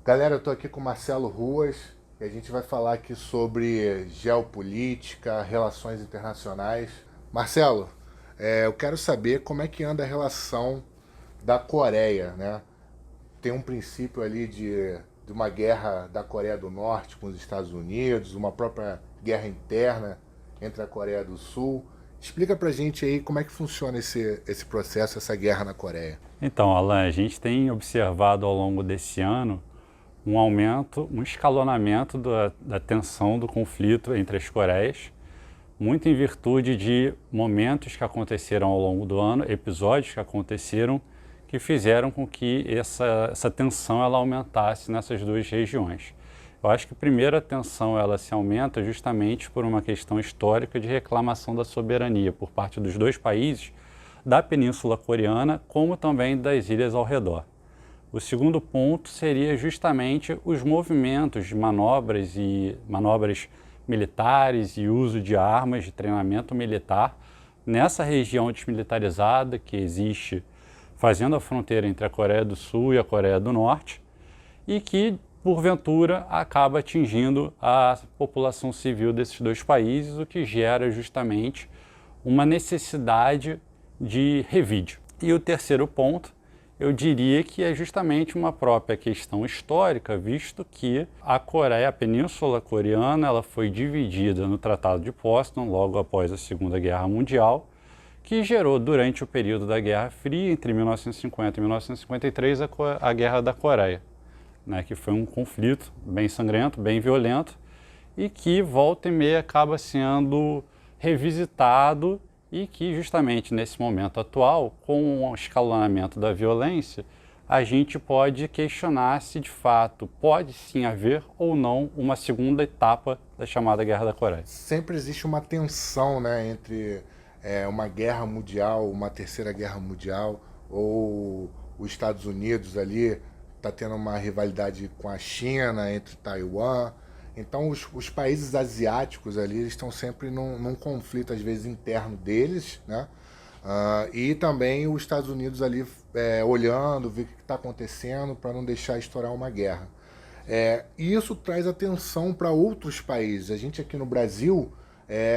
Galera, eu tô aqui com o Marcelo Ruas e a gente vai falar aqui sobre geopolítica, relações internacionais. Marcelo, eu quero saber como é que anda a relação da Coreia, né? Tem um princípio ali de uma guerra da Coreia do Norte com os Estados Unidos, uma própria guerra interna entre a Coreia do Sul. Explica pra gente aí como é que funciona esse processo, essa guerra na Coreia. Então, Alan, a gente tem observado ao longo desse ano um aumento, um escalonamento da tensão do conflito entre as Coreias, muito em virtude de momentos que aconteceram ao longo do ano, episódios que aconteceram, que fizeram com que essa tensão ela aumentasse nessas duas regiões. Eu acho que primeiro a tensão ela se aumenta justamente por uma questão histórica de reclamação da soberania por parte dos dois países, da Península Coreana, como também das ilhas ao redor. O segundo ponto seria justamente os movimentos de manobras militares e uso de armas de treinamento militar nessa região desmilitarizada que existe fazendo a fronteira entre a Coreia do Sul e a Coreia do Norte e que, porventura, acaba atingindo a população civil desses dois países, o que gera justamente uma necessidade de revide. E o terceiro ponto, eu diria que é justamente uma própria questão histórica, visto que a Coreia, a Península Coreana, ela foi dividida no Tratado de Pótson, logo após a Segunda Guerra Mundial, que gerou durante o período da Guerra Fria, entre 1950 e 1953, a Guerra da Coreia, né, que foi um conflito bem sangrento, bem violento, e que volta e meia acaba sendo revisitado e que justamente nesse momento atual, com o escalonamento da violência, a gente pode questionar se de fato pode sim haver ou não uma segunda etapa da chamada Guerra da Coreia. Sempre existe uma tensão, né, entre uma guerra mundial, uma terceira guerra mundial, ou os Estados Unidos ali está tendo uma rivalidade com a China, entre Taiwan. Então os países asiáticos ali eles estão sempre num conflito, às vezes, interno deles, né? E também os Estados Unidos ali olhando, ver o que está acontecendo para não deixar estourar uma guerra. E isso traz atenção para outros países. A gente aqui no Brasil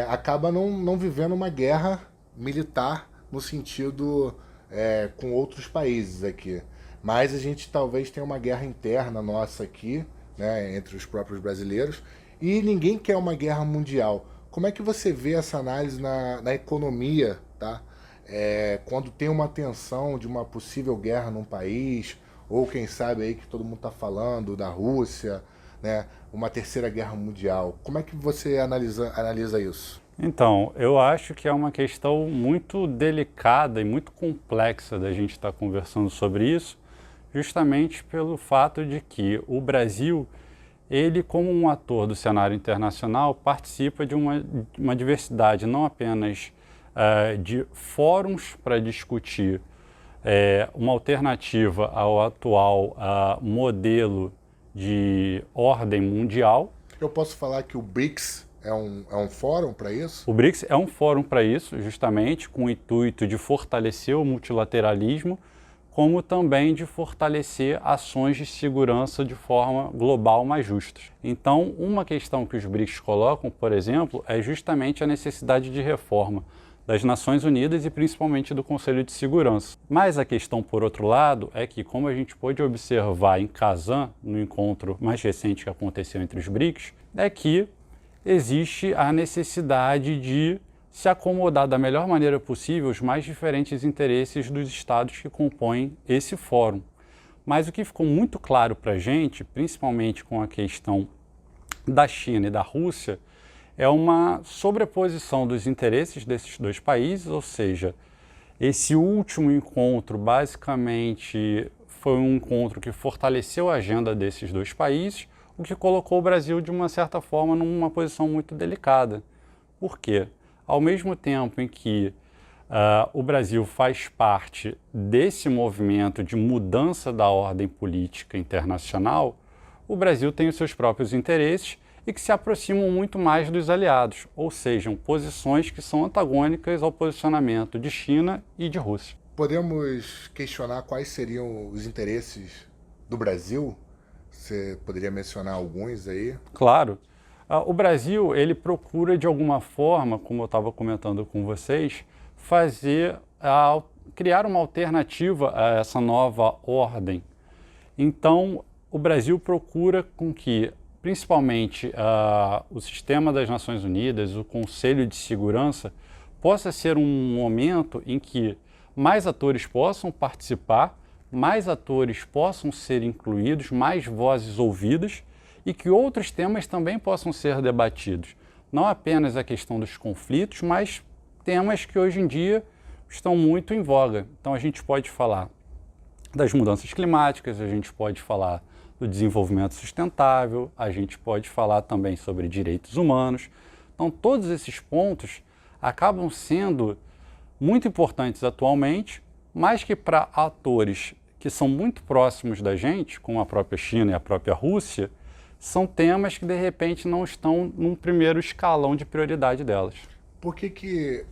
acaba não vivendo uma guerra militar no sentido com outros países aqui. Mas a gente talvez tenha uma guerra interna nossa aqui, né, entre os próprios brasileiros, e ninguém quer uma guerra mundial. Como é que você vê essa análise na economia, tá? Quando tem uma tensão de uma possível guerra num país, ou quem sabe aí que todo mundo está falando da Rússia, né, uma terceira guerra mundial. Como é que você analisa isso? Então, eu acho que é uma questão muito delicada e muito complexa da gente estar conversando sobre isso, justamente pelo fato de que o Brasil, ele como um ator do cenário internacional, participa de uma diversidade não apenas de fóruns para discutir uma alternativa ao atual modelo de ordem mundial. Eu posso falar que o BRICS é um fórum para isso? O BRICS é um fórum para isso, justamente com o intuito de fortalecer o multilateralismo, como também de fortalecer ações de segurança de forma global mais justas. Então, uma questão que os BRICS colocam, por exemplo, é justamente a necessidade de reforma das Nações Unidas e principalmente do Conselho de Segurança. Mas a questão, por outro lado, é que, como a gente pôde observar em Kazan, no encontro mais recente que aconteceu entre os BRICS, é que existe a necessidade de se acomodar da melhor maneira possível os mais diferentes interesses dos estados que compõem esse fórum. Mas o que ficou muito claro para a gente, principalmente com a questão da China e da Rússia, é uma sobreposição dos interesses desses dois países, ou seja, esse último encontro basicamente foi um encontro que fortaleceu a agenda desses dois países, o que colocou o Brasil, de uma certa forma, numa posição muito delicada. Por quê? Ao mesmo tempo em que o Brasil faz parte desse movimento de mudança da ordem política internacional, o Brasil tem os seus próprios interesses e que se aproximam muito mais dos aliados, ou seja, posições que são antagônicas ao posicionamento de China e de Rússia. Podemos questionar quais seriam os interesses do Brasil Você poderia mencionar alguns aí? Claro. O Brasil, ele procura de alguma forma, como eu estava comentando com vocês, criar uma alternativa a essa nova ordem. Então, o Brasil procura com que, principalmente, o sistema das Nações Unidas, o Conselho de Segurança, possa ser um momento em que mais atores possam participar, mais atores possam ser incluídos, mais vozes ouvidas e que outros temas também possam ser debatidos. Não apenas a questão dos conflitos, mas temas que hoje em dia estão muito em voga. Então a gente pode falar das mudanças climáticas, a gente pode falar do desenvolvimento sustentável, a gente pode falar também sobre direitos humanos. Então todos esses pontos acabam sendo muito importantes atualmente, mas que para atores que são muito próximos da gente, como a própria China e a própria Rússia, são temas que de repente não estão num primeiro escalão de prioridade delas. Por que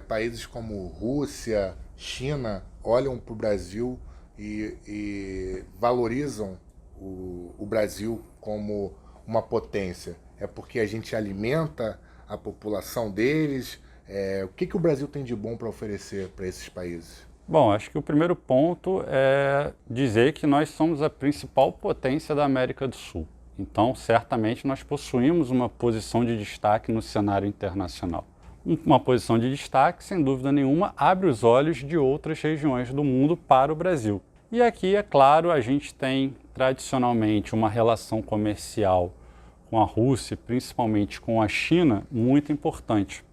países como Rússia, China olham para o Brasil e valorizam o Brasil como uma potência? É porque a gente alimenta a população deles? O que o Brasil tem de bom para oferecer para esses países? Bom, acho que o primeiro ponto é dizer que nós somos a principal potência da América do Sul. Então, certamente, nós possuímos uma posição de destaque no cenário internacional. Uma posição de destaque, sem dúvida nenhuma, abre os olhos de outras regiões do mundo para o Brasil. E aqui, é claro, a gente tem tradicionalmente uma relação comercial com a Rússia, principalmente com a China, muito importante.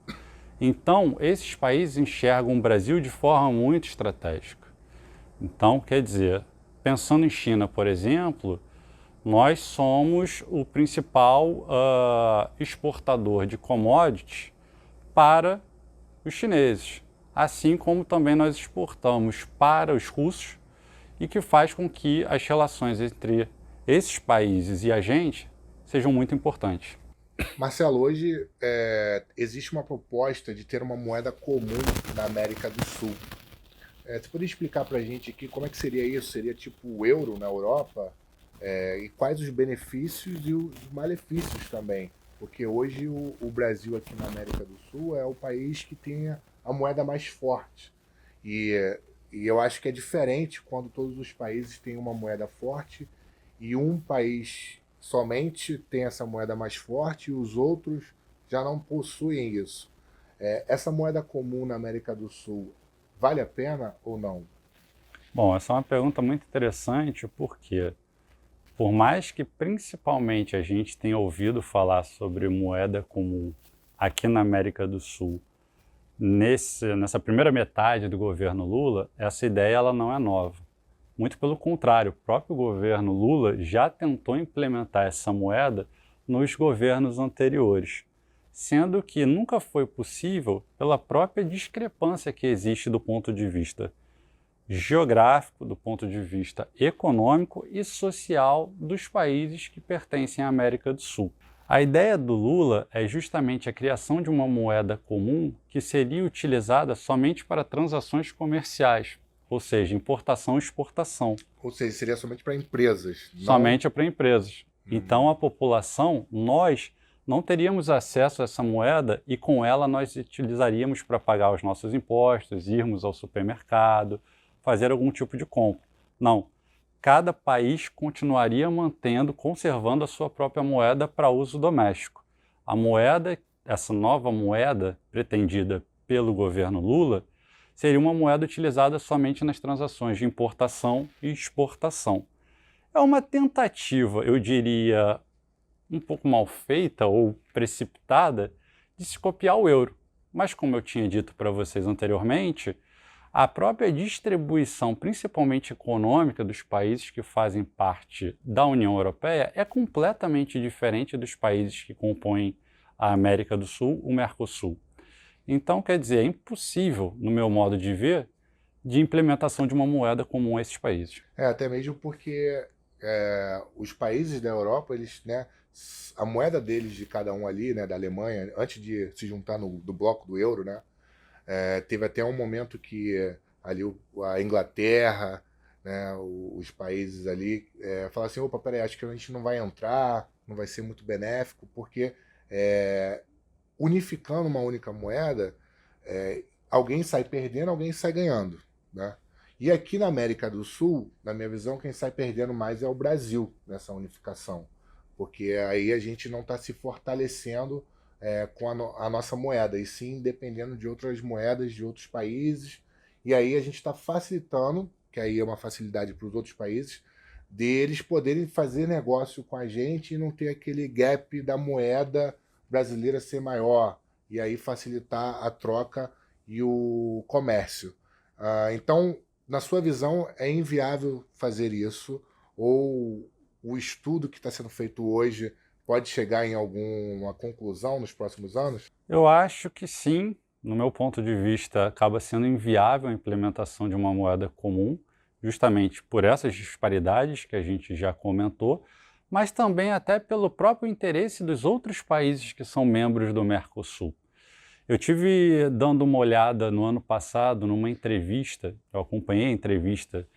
Então, esses países enxergam o Brasil de forma muito estratégica. Então, quer dizer, pensando em China, por exemplo, nós somos o principal exportador de commodities para os chineses, assim como também nós exportamos para os russos, e que faz com que as relações entre esses países e a gente sejam muito importantes. Marcelo, hoje existe uma proposta de ter uma moeda comum na América do Sul. Você poderia explicar para a gente aqui como é que seria isso? Seria tipo o euro na Europa? E quais os benefícios e os malefícios também? Porque hoje o Brasil aqui na América do Sul é o país que tem a moeda mais forte. E eu acho que é diferente quando todos os países têm uma moeda forte e um país somente tem essa moeda mais forte e os outros já não possuem isso. Essa moeda comum na América do Sul vale a pena ou não? Bom, essa é uma pergunta muito interessante porque, por mais que principalmente a gente tenha ouvido falar sobre moeda comum aqui na América do Sul, nessa primeira metade do governo Lula, essa ideia ela não é nova. Muito pelo contrário, o próprio governo Lula já tentou implementar essa moeda nos governos anteriores, sendo que nunca foi possível pela própria discrepância que existe do ponto de vista geográfico, do ponto de vista econômico e social dos países que pertencem à América do Sul. A ideia do Lula é justamente a criação de uma moeda comum que seria utilizada somente para transações comerciais, ou seja, importação e exportação. Ou seja, seria somente para empresas? Somente para empresas. Então a população, nós não teríamos acesso a essa moeda e com ela nós utilizaríamos para pagar os nossos impostos, irmos ao supermercado, fazer algum tipo de compra. Não. Cada país continuaria conservando a sua própria moeda para uso doméstico. A moeda, essa nova moeda pretendida pelo governo Lula, seria uma moeda utilizada somente nas transações de importação e exportação. É uma tentativa, eu diria, um pouco mal feita ou precipitada de se copiar o euro. Mas como eu tinha dito para vocês anteriormente, a própria distribuição, principalmente econômica, dos países que fazem parte da União Europeia é completamente diferente dos países que compõem a América do Sul, o Mercosul. Então, quer dizer, é impossível, no meu modo de ver, de implementação de uma moeda comum a esses países. Até mesmo porque os países da Europa, eles, né, a moeda deles, de cada um ali, né, da Alemanha, antes de se juntar do bloco do euro, né, teve até um momento que ali a Inglaterra né, os países ali, falar assim, opa, peraí, acho que a gente não vai entrar, não vai ser muito benéfico, porque unificando uma única moeda, alguém sai perdendo, alguém sai ganhando, né? E aqui na América do Sul, na minha visão, quem sai perdendo mais é o Brasil nessa unificação, porque aí a gente não está se fortalecendo com a nossa moeda, e sim dependendo de outras moedas de outros países, e aí a gente está facilitando, que aí é uma facilidade para os outros países, deles poderem fazer negócio com a gente e não ter aquele gap da moeda brasileira ser maior, e aí facilitar a troca e o comércio. Então, na sua visão, é inviável fazer isso? Ou o estudo que está sendo feito hoje pode chegar em alguma conclusão nos próximos anos? Eu acho que sim. No meu ponto de vista, acaba sendo inviável a implementação de uma moeda comum, justamente por essas disparidades que a gente já comentou, mas também até pelo próprio interesse dos outros países que são membros do Mercosul. Eu tive dando uma olhada no ano passado numa entrevista, eu acompanhei a entrevista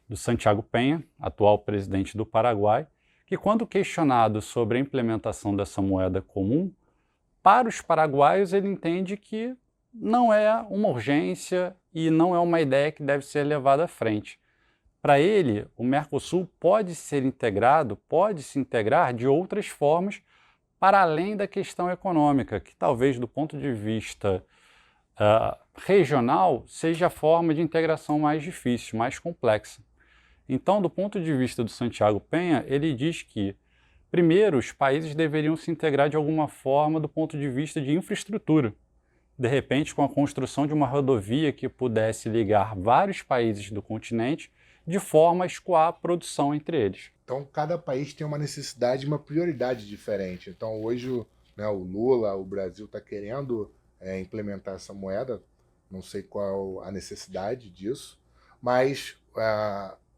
do Santiago Peña, atual presidente do Paraguai, que quando questionado sobre a implementação dessa moeda comum, para os paraguaios ele entende que não é uma urgência e não é uma ideia que deve ser levada à frente. Para ele, o Mercosul pode ser integrado, pode se integrar de outras formas para além da questão econômica, que talvez do ponto de vista regional seja a forma de integração mais difícil, mais complexa. Então, do ponto de vista do Santiago Peña, ele diz que, primeiro, os países deveriam se integrar de alguma forma do ponto de vista de infraestrutura. De repente, com a construção de uma rodovia que pudesse ligar vários países do continente de forma a escoar a produção entre eles. Então, cada país tem uma necessidade e uma prioridade diferente. Então, hoje, né, o Lula, o Brasil está querendo implementar essa moeda, não sei qual a necessidade disso, mas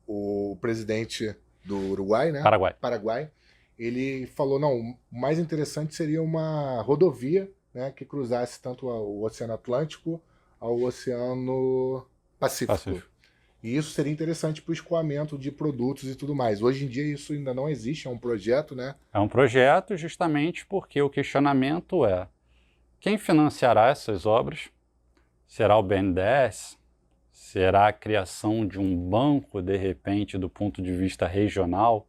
o presidente do Uruguai, né, Paraguai, ele falou, não, o mais interessante seria uma rodovia, né, que cruzasse tanto o Oceano Atlântico ao Oceano Pacífico. E isso seria interessante para o escoamento de produtos e tudo mais. Hoje em dia isso ainda não existe, é um projeto, né? É um projeto justamente porque o questionamento é: quem financiará essas obras? Será o BNDES? Será a criação de um banco, de repente, do ponto de vista regional,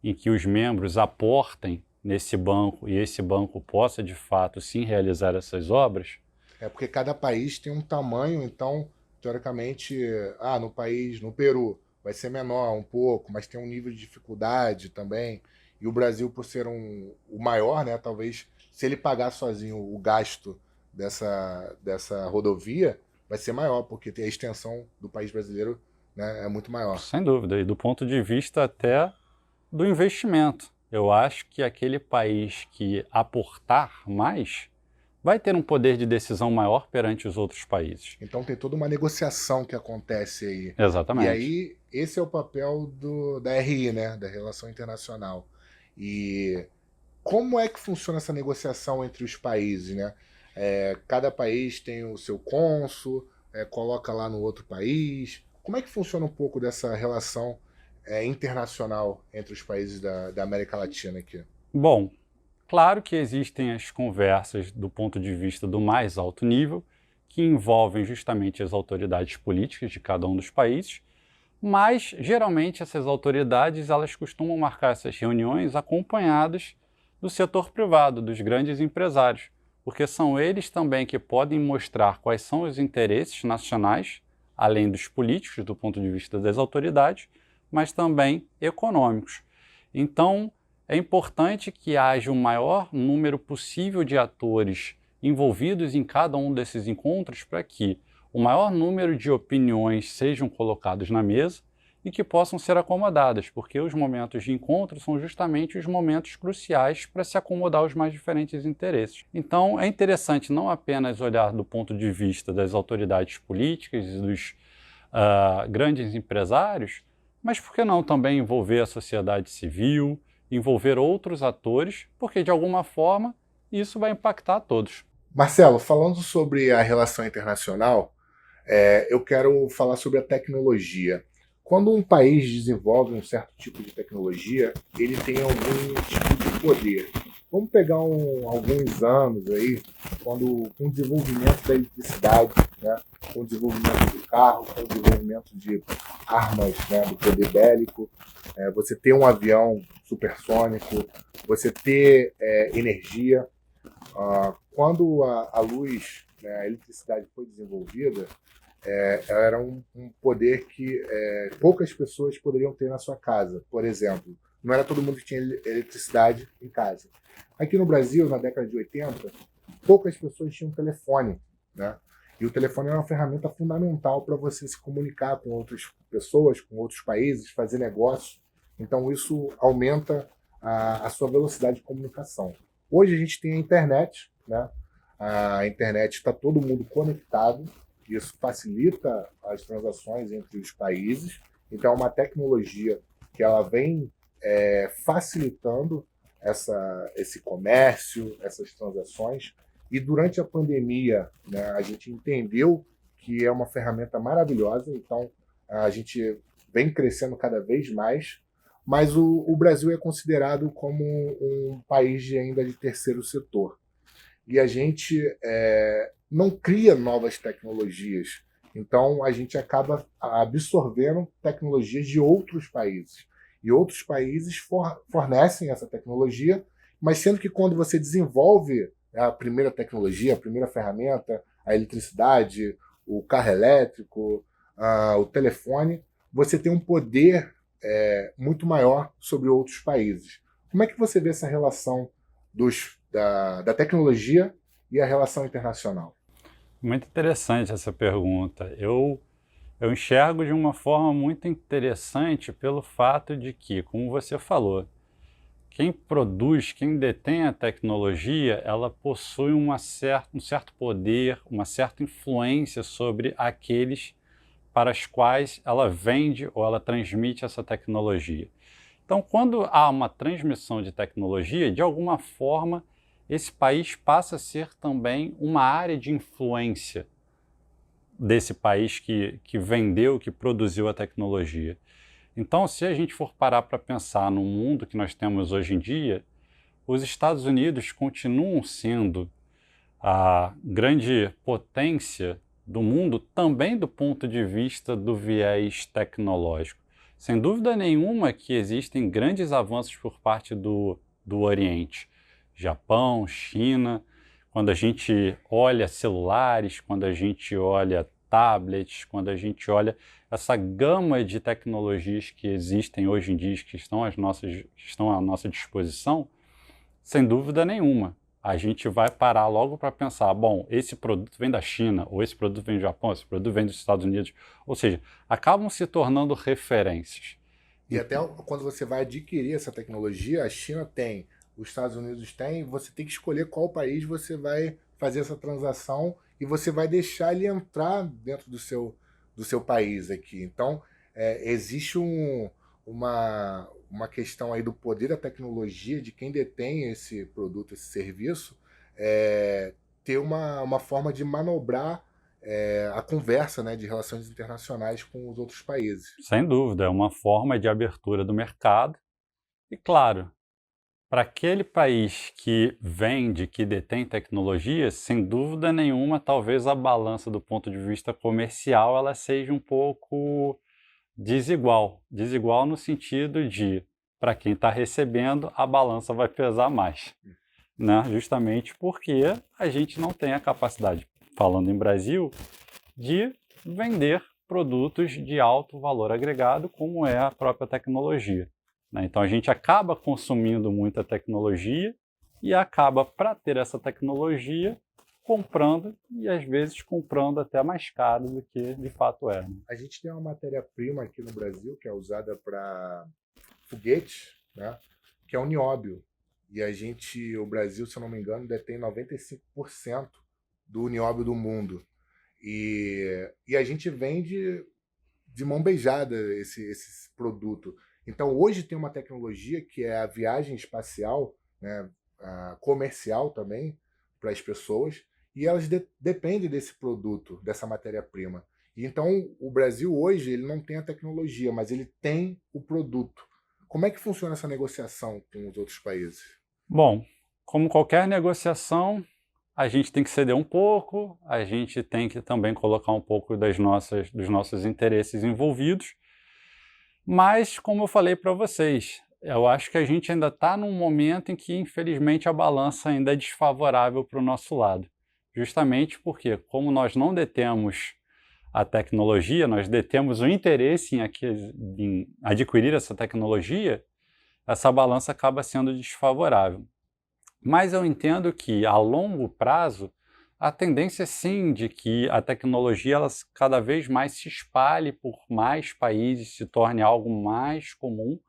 em que os membros aportem nesse banco e esse banco possa, de fato, sim realizar essas obras? É porque cada país tem um tamanho, então, teoricamente, no país, no Peru, vai ser menor um pouco, mas tem um nível de dificuldade também. E o Brasil, por ser o maior, né, talvez, se ele pagar sozinho o gasto dessa rodovia, vai ser maior, porque a extensão do país brasileiro, né, é muito maior. Sem dúvida, e do ponto de vista até do investimento. Eu acho que aquele país que aportar mais vai ter um poder de decisão maior perante os outros países. Então tem toda uma negociação que acontece aí. Exatamente. E aí esse é o papel da RI, né, da Relação Internacional. E como é que funciona essa negociação entre os países, né? Cada país tem o seu cônsul, coloca lá no outro país. Como é que funciona um pouco dessa relação internacional entre os países da América Latina aqui? Bom, claro que existem as conversas do ponto de vista do mais alto nível, que envolvem justamente as autoridades políticas de cada um dos países, mas geralmente essas autoridades elas costumam marcar essas reuniões acompanhadas do setor privado, dos grandes empresários, porque são eles também que podem mostrar quais são os interesses nacionais, além dos políticos do ponto de vista das autoridades, mas também econômicos. Então, é importante que haja o maior número possível de atores envolvidos em cada um desses encontros para que o maior número de opiniões sejam colocados na mesa e que possam ser acomodadas, porque os momentos de encontro são justamente os momentos cruciais para se acomodar aos mais diferentes interesses. Então, é interessante não apenas olhar do ponto de vista das autoridades políticas e dos grandes empresários, mas por que não também envolver a sociedade civil, envolver outros atores, porque de alguma forma isso vai impactar a todos. Marcelo, falando sobre a relação internacional, eu quero falar sobre a tecnologia. Quando um país desenvolve um certo tipo de tecnologia, ele tem algum tipo de poder. Vamos pegar alguns anos aí, quando com o desenvolvimento da eletricidade, né, com o desenvolvimento do carro, com o desenvolvimento de armas, né, do poder bélico, você ter um avião supersônico, você ter energia. Quando a luz, né, a eletricidade foi desenvolvida, ela era um poder que poucas pessoas poderiam ter na sua casa. Por exemplo, não era todo mundo que tinha eletricidade em casa. Aqui no Brasil, na década de 80, poucas pessoas tinham telefone, né? E o telefone era uma ferramenta fundamental para você se comunicar com outras pessoas, com outros países, fazer negócios. Então isso aumenta a sua velocidade de comunicação. Hoje a gente tem a internet, né? A internet está todo mundo conectado, isso facilita as transações entre os países. Então é uma tecnologia que ela vem facilitando esse comércio, essas transações. E durante a pandemia, né, a gente entendeu que é uma ferramenta maravilhosa, então a gente vem crescendo cada vez mais, mas o Brasil é considerado como um país ainda de terceiro setor. E a gente não cria novas tecnologias. Então, a gente acaba absorvendo tecnologias de outros países. E outros países fornecem essa tecnologia, mas sendo que quando você desenvolve a primeira tecnologia, a primeira ferramenta, a eletricidade, o carro elétrico, o telefone, você tem um poder muito maior sobre outros países. Como é que você vê essa relação da tecnologia e a relação internacional? Muito interessante essa pergunta. Eu enxergo de uma forma muito interessante pelo fato de que, como você falou, quem produz, quem detém a tecnologia, ela possui um certo poder, uma certa influência sobre aqueles para os quais ela vende ou ela transmite essa tecnologia. Então, quando há uma transmissão de tecnologia, de alguma forma, esse país passa a ser também uma área de influência desse país que vendeu, que produziu a tecnologia. Então, se a gente for parar para pensar no mundo que nós temos hoje em dia, os Estados Unidos continuam sendo a grande potência do mundo, também do ponto de vista do viés tecnológico. Sem dúvida nenhuma que existem grandes avanços por parte do Oriente. Japão, China, quando a gente olha celulares, quando a gente olha tablets, quando a gente olha essa gama de tecnologias que existem hoje em dia, que estão à nossa disposição, sem dúvida nenhuma. A gente vai parar logo para pensar, bom, esse produto vem da China, ou esse produto vem do Japão, esse produto vem dos Estados Unidos. Ou seja, acabam se tornando referências. E até quando você vai adquirir essa tecnologia, a China tem, os Estados Unidos tem, você tem que escolher qual país você vai fazer essa transação e você vai deixar ele entrar dentro do seu país aqui. Então, existe uma questão aí do poder da tecnologia, de quem detém esse produto, esse serviço, ter uma forma de manobrar a conversa, né, de relações internacionais com os outros países. Sem dúvida, é uma forma de abertura do mercado. E claro, para aquele país que vende, que detém tecnologia, sem dúvida nenhuma, talvez a balança do ponto de vista comercial ela seja um pouco desigual. Desigual no sentido de, para quem está recebendo, a balança vai pesar mais, né? Justamente porque a gente não tem a capacidade, falando em Brasil, de vender produtos de alto valor agregado, como é a própria tecnologia, né? Então a gente acaba consumindo muita tecnologia e acaba, para ter essa tecnologia, comprando e às vezes comprando até mais caro do que de fato é, né? A gente tem uma matéria-prima aqui no Brasil que é usada para foguete, né, que é o nióbio. E o Brasil, se eu não me engano, detém 95% do nióbio do mundo. E a gente vende de mão beijada esse produto. Então, hoje tem uma tecnologia que é a viagem espacial, né, comercial também, para as pessoas, e elas dependem desse produto, dessa matéria-prima. Então, o Brasil hoje ele não tem a tecnologia, mas ele tem o produto. Como é que funciona essa negociação com os outros países? Bom, como qualquer negociação, a gente tem que ceder um pouco, a gente tem que também colocar um pouco dos nossos interesses envolvidos, mas, como eu falei para vocês, eu acho que a gente ainda está num momento em que, infelizmente, a balança ainda é desfavorável para o nosso lado. Justamente porque, como nós não detemos a tecnologia, nós detemos o interesse em adquirir essa tecnologia, essa balança acaba sendo desfavorável. Mas eu entendo que, a longo prazo, a tendência sim de que a tecnologia ela cada vez mais se espalhe por mais países, se torne algo mais comum,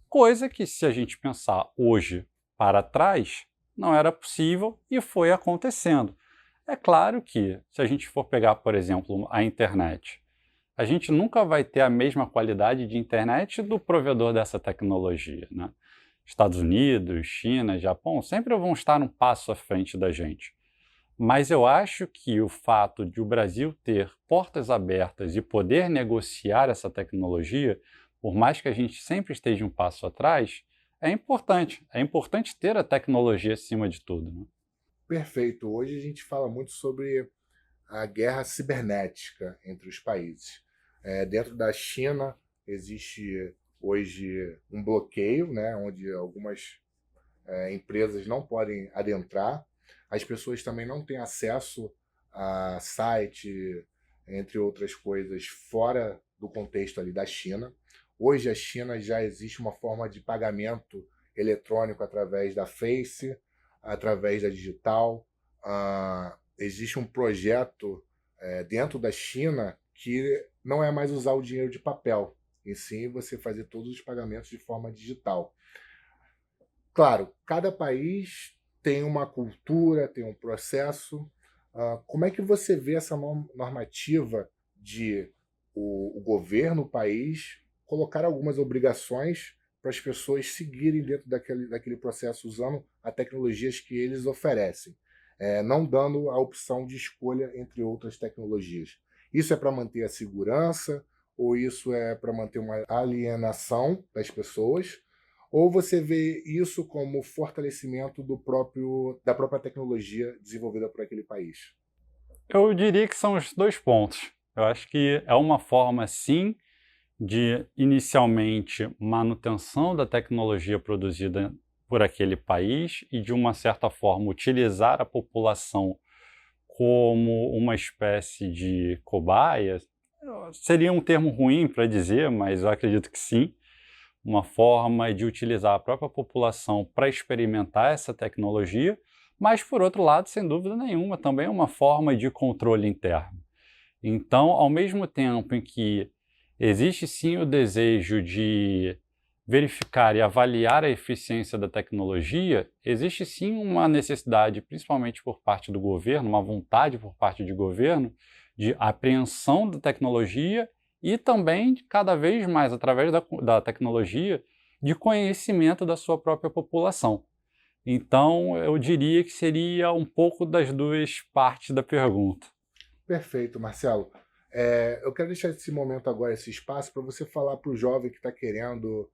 coisa que, se a gente pensar hoje para trás, não era possível e foi acontecendo. É claro que, se a gente for pegar, por exemplo, a internet, a gente nunca vai ter a mesma qualidade de internet do provedor dessa tecnologia, né? Estados Unidos, China, Japão, sempre vão estar um passo à frente da gente. Mas eu acho que o fato de o Brasil ter portas abertas e poder negociar essa tecnologia, por mais que a gente sempre esteja um passo atrás, é importante. É importante ter a tecnologia acima de tudo, né? Perfeito. Hoje a gente fala muito sobre a guerra cibernética entre os países. Dentro da China existe hoje um bloqueio, né, onde algumas empresas não podem adentrar. As pessoas também não têm acesso a site, entre outras coisas, fora do contexto ali da China. Hoje a China já existe uma forma de pagamento eletrônico através da Face, através da digital. Existe um projeto dentro da China que não é mais usar o dinheiro de papel, e sim você fazer todos os pagamentos de forma digital. Claro, cada país tem uma cultura, tem um processo. Como é que você vê essa normativa de o governo, o país, colocar algumas obrigações para as pessoas seguirem dentro daquele processo usando as tecnologias que eles oferecem, não dando a opção de escolha entre outras tecnologias? Isso é para manter a segurança ou isso é para manter uma alienação das pessoas? Ou você vê isso como fortalecimento da própria tecnologia desenvolvida por aquele país? Eu diria que são os dois pontos. Eu acho que é uma forma, sim, de, inicialmente, manutenção da tecnologia produzida por aquele país e, de uma certa forma, utilizar a população como uma espécie de cobaia. Seria um termo ruim para dizer, mas eu acredito que sim. Uma forma de utilizar a própria população para experimentar essa tecnologia, mas, por outro lado, sem dúvida nenhuma, também é uma forma de controle interno. Então, ao mesmo tempo em que existe sim o desejo de verificar e avaliar a eficiência da tecnologia, existe sim uma necessidade, principalmente por parte do governo, uma vontade por parte do governo, de apreensão da tecnologia e também, cada vez mais, através da tecnologia, de conhecimento da sua própria população. Então, eu diria que seria um pouco das duas partes da pergunta. Perfeito, Marcelo. Eu quero deixar esse momento agora, esse espaço, para você falar para o jovem que está querendo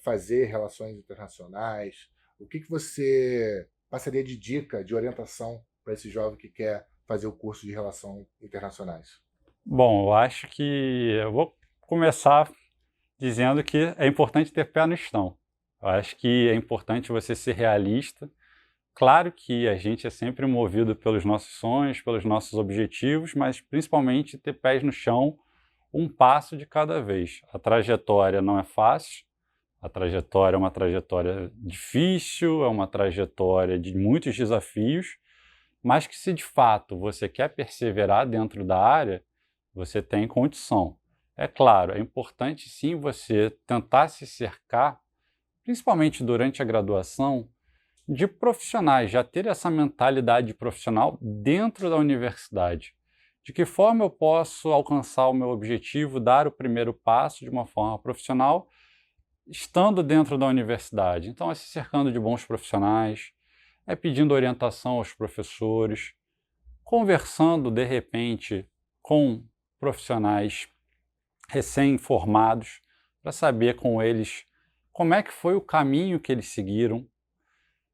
fazer relações internacionais. O que você passaria de dica, de orientação para esse jovem que quer fazer o curso de Relações Internacionais? Bom, eu acho que eu vou começar dizendo que é importante ter pé no chão. Eu acho que é importante você ser realista. Claro que a gente é sempre movido pelos nossos sonhos, pelos nossos objetivos, mas principalmente ter pés no chão, um passo de cada vez. A trajetória não é fácil, a trajetória é uma trajetória difícil, é uma trajetória de muitos desafios, mas que, se de fato você quer perseverar dentro da área, você tem condição. É claro, é importante sim você tentar se cercar, principalmente durante a graduação, de profissionais, já ter essa mentalidade profissional dentro da universidade. De que forma eu posso alcançar o meu objetivo, dar o primeiro passo de uma forma profissional, estando dentro da universidade? Então, é se cercando de bons profissionais, pedindo orientação aos professores, conversando, de repente, com profissionais recém-formados para saber com eles como é que foi o caminho que eles seguiram.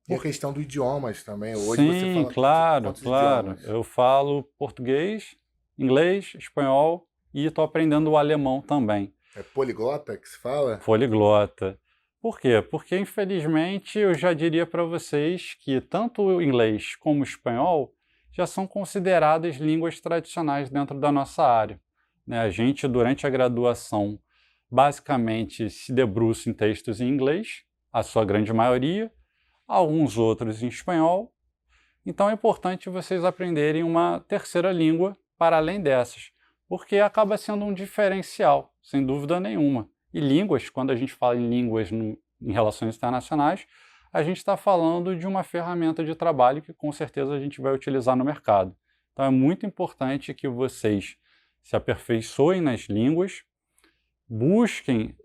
E a questão dos idiomas também. Hoje Sim, você fala claro, quantos claro. idiomas? Eu falo português, inglês, espanhol e estou aprendendo o alemão também. É poliglota que se fala? Poliglota. Por quê? Porque, infelizmente, eu já diria para vocês que tanto o inglês como o espanhol já são consideradas línguas tradicionais dentro da nossa área, né? A gente, durante a graduação, basicamente se debruça em textos em inglês, a sua grande maioria, alguns outros em espanhol. Então é importante vocês aprenderem uma terceira língua para além dessas, porque acaba sendo um diferencial, sem dúvida nenhuma. E línguas, quando a gente fala em línguas em relações internacionais, a gente está falando de uma ferramenta de trabalho que com certeza a gente vai utilizar no mercado. Então é muito importante que vocês se aperfeiçoem nas línguas, busquem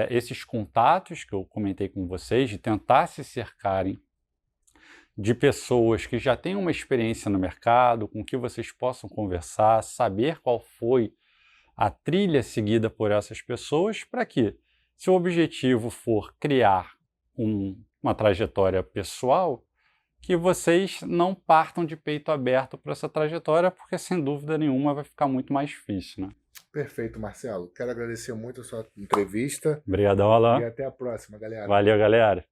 esses contatos que eu comentei com vocês, de tentar se cercarem de pessoas que já têm uma experiência no mercado, com que vocês possam conversar, saber qual foi a trilha seguida por essas pessoas, para que, se o objetivo for criar uma trajetória pessoal, que vocês não partam de peito aberto para essa trajetória, porque sem dúvida nenhuma vai ficar muito mais difícil, né? Perfeito, Marcelo. Quero agradecer muito a sua entrevista Obrigadão, e Alan. até a próxima, galera. Valeu, galera.